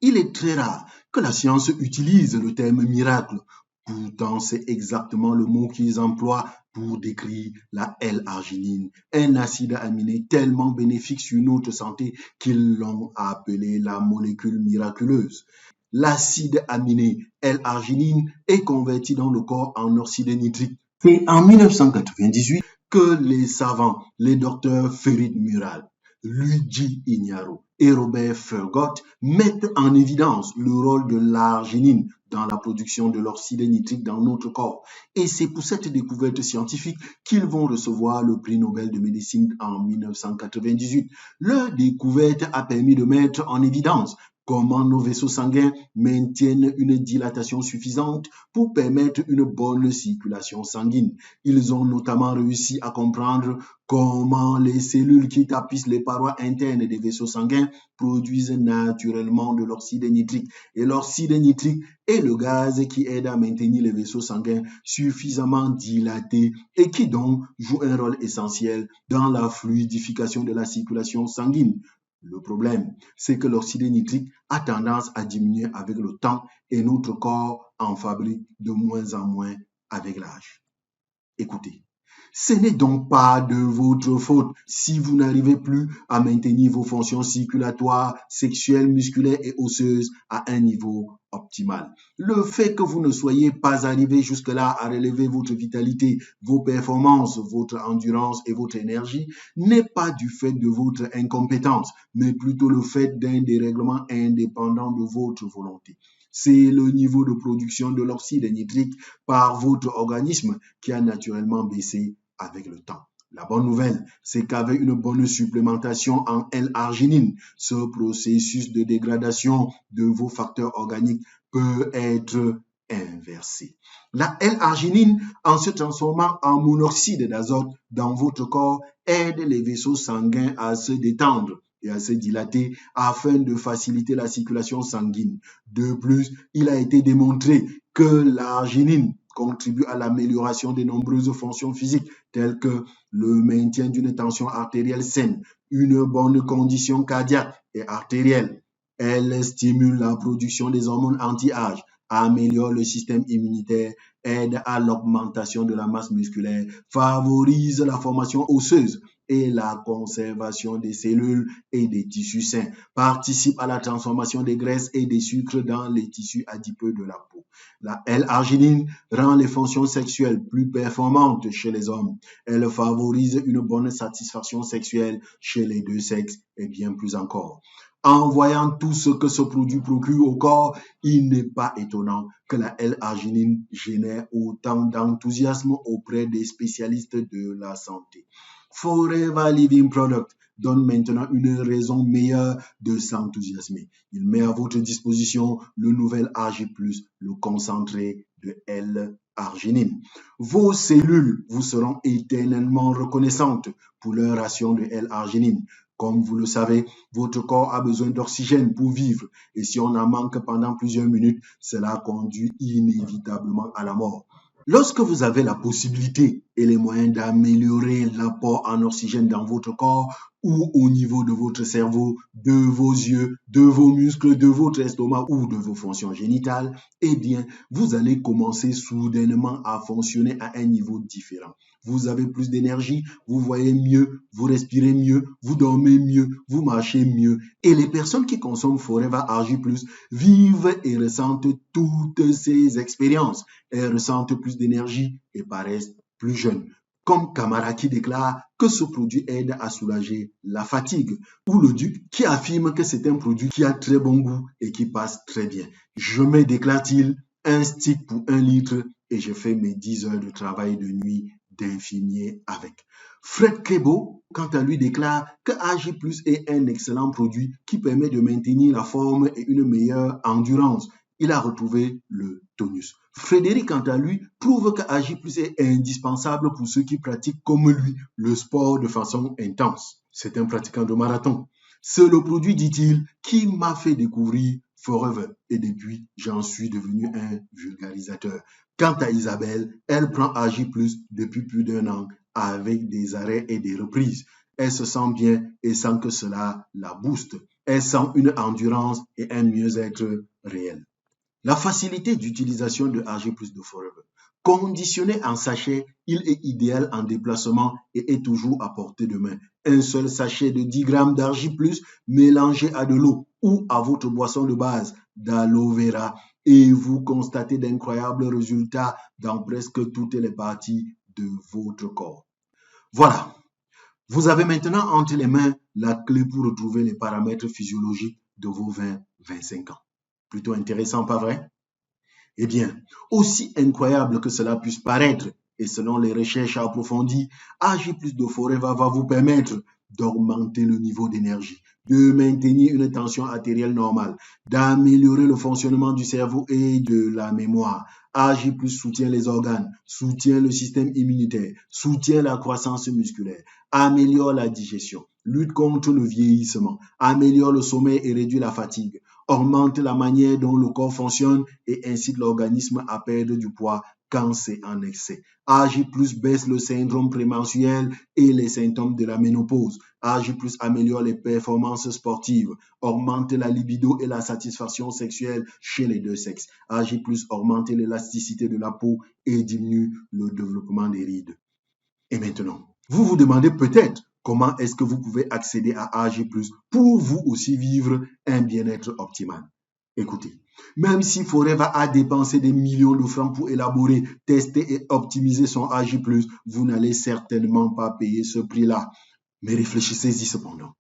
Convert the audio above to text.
Il est très rare que la science utilise le terme miracle. Pourtant, c'est exactement le mot qu'ils emploient pour décrire la L-arginine, un acide aminé tellement bénéfique sur notre santé qu'ils l'ont appelé la molécule miraculeuse. L'acide aminé L-arginine est converti dans le corps en oxyde nitrique. C'est en 1998 que les savants, les docteurs Ferit Mural, Luigi Ignaro et Robert Fergot mettent en évidence le rôle de l'arginine dans la production de l'oxyde nitrique dans notre corps. Et c'est pour cette découverte scientifique qu'ils vont recevoir le prix Nobel de médecine en 1998. Leur découverte a permis de mettre en évidence comment nos vaisseaux sanguins maintiennent une dilatation suffisante pour permettre une bonne circulation sanguine. Ils ont notamment réussi à comprendre comment les cellules qui tapissent les parois internes des vaisseaux sanguins produisent naturellement de l'oxyde nitrique. Et l'oxyde nitrique est le gaz qui aide à maintenir les vaisseaux sanguins suffisamment dilatés et qui donc joue un rôle essentiel dans la fluidification de la circulation sanguine. Le problème, c'est que l'oxyde nitrique a tendance à diminuer avec le temps et notre corps en fabrique de moins en moins avec l'âge. Écoutez, ce n'est donc pas de votre faute si vous n'arrivez plus à maintenir vos fonctions circulatoires, sexuelles, musculaires et osseuses à un niveau optimal. Le fait que vous ne soyez pas arrivé jusque-là à relever votre vitalité, vos performances, votre endurance et votre énergie n'est pas du fait de votre incompétence, mais plutôt le fait d'un dérèglement indépendant de votre volonté. C'est le niveau de production de l'oxyde nitrique par votre organisme qui a naturellement baissé avec le temps. La bonne nouvelle, c'est qu'avec une bonne supplémentation en L-arginine, ce processus de dégradation de vos facteurs organiques peut être inversé. La L-arginine, en se transformant en monoxyde d'azote dans votre corps, aide les vaisseaux sanguins à se détendre et à se dilater afin de faciliter la circulation sanguine. De plus, il a été démontré que l'arginine contribue à l'amélioration de nombreuses fonctions physiques telles que le maintien d'une tension artérielle saine, une bonne condition cardiaque et artérielle. Elle stimule la production des hormones anti-âge, améliore le système immunitaire, aide à l'augmentation de la masse musculaire, favorise la formation osseuse et la conservation des cellules et des tissus sains, participe à la transformation des graisses et des sucres dans les tissus adipeux de la peau. La L-arginine rend les fonctions sexuelles plus performantes chez les hommes. Elle favorise une bonne satisfaction sexuelle chez les deux sexes et bien plus encore. En voyant tout ce que ce produit procure au corps, il n'est pas étonnant que la L-arginine génère autant d'enthousiasme auprès des spécialistes de la santé. Forever Living Product donne maintenant une raison meilleure de s'enthousiasmer. Il met à votre disposition le nouvel AG+, le concentré de L-arginine. Vos cellules vous seront éternellement reconnaissantes pour leur ration de L-arginine. Comme vous le savez, votre corps a besoin d'oxygène pour vivre et si on en manque pendant plusieurs minutes, cela conduit inévitablement à la mort. Lorsque vous avez la possibilité et les moyens d'améliorer l'apport en oxygène dans votre corps ou au niveau de votre cerveau, de vos yeux, de vos muscles, de votre estomac ou de vos fonctions génitales, eh bien, vous allez commencer soudainement à fonctionner à un niveau différent. Vous avez plus d'énergie, vous voyez mieux, vous respirez mieux, vous dormez mieux, vous marchez mieux. Et les personnes qui consomment Forever AG+, vivent et ressentent toutes ces expériences. Elles ressentent plus d'énergie et paraissent plus jeunes. Comme Camara qui déclare que ce produit aide à soulager la fatigue, ou le Duc qui affirme que c'est un produit qui a très bon goût et qui passe très bien. Je mets, déclare-t-il, un stick pour 1 litre et je fais mes 10 heures de travail de nuit d'infirmier avec. Fred Kebo, quant à lui, déclare que AG+ est un excellent produit qui permet de maintenir la forme et une meilleure endurance. Il a retrouvé le tonus. Frédéric, quant à lui, prouve que AG+ est indispensable pour ceux qui pratiquent comme lui le sport de façon intense. C'est un pratiquant de marathon. C'est le produit, dit-il, qui m'a fait découvrir Forever et depuis, j'en suis devenu un vulgarisateur. Quant à Isabelle, elle prend AG+ depuis plus d'1 an avec des arrêts et des reprises. Elle se sent bien et sent que cela la booste. Elle sent une endurance et un mieux-être réel. La facilité d'utilisation de AG plus de Forever. Conditionné en sachet, il est idéal en déplacement et est toujours à portée de main. Un seul sachet de 10 grammes d'Ag plus mélangé à de l'eau ou à votre boisson de base d'aloe vera et vous constatez d'incroyables résultats dans presque toutes les parties de votre corps. Voilà, vous avez maintenant entre les mains la clé pour retrouver les paramètres physiologiques de vos 20-25 ans. Plutôt intéressant, pas vrai? Eh bien, aussi incroyable que cela puisse paraître, et selon les recherches approfondies, AG plus de Forever va vous permettre d'augmenter le niveau d'énergie, de maintenir une tension artérielle normale, d'améliorer le fonctionnement du cerveau et de la mémoire. AG plus soutient les organes, soutient le système immunitaire, soutient la croissance musculaire, améliore la digestion, lutte contre le vieillissement, améliore le sommeil et réduit la fatigue, augmente la manière dont le corps fonctionne et incite l'organisme à perdre du poids quand c'est en excès. AG+ baisse le syndrome prémenstruel et les symptômes de la ménopause. AG+ améliore les performances sportives, augmente la libido et la satisfaction sexuelle chez les deux sexes. AG+ augmente l'élasticité de la peau et diminue le développement des rides. Et maintenant, vous vous demandez peut-être comment est-ce que vous pouvez accéder à AG+, pour vous aussi vivre un bien-être optimal. Écoutez, même si Forever a dépensé des millions de francs pour élaborer, tester et optimiser son AG+, vous n'allez certainement pas payer ce prix-là. Mais réfléchissez-y cependant.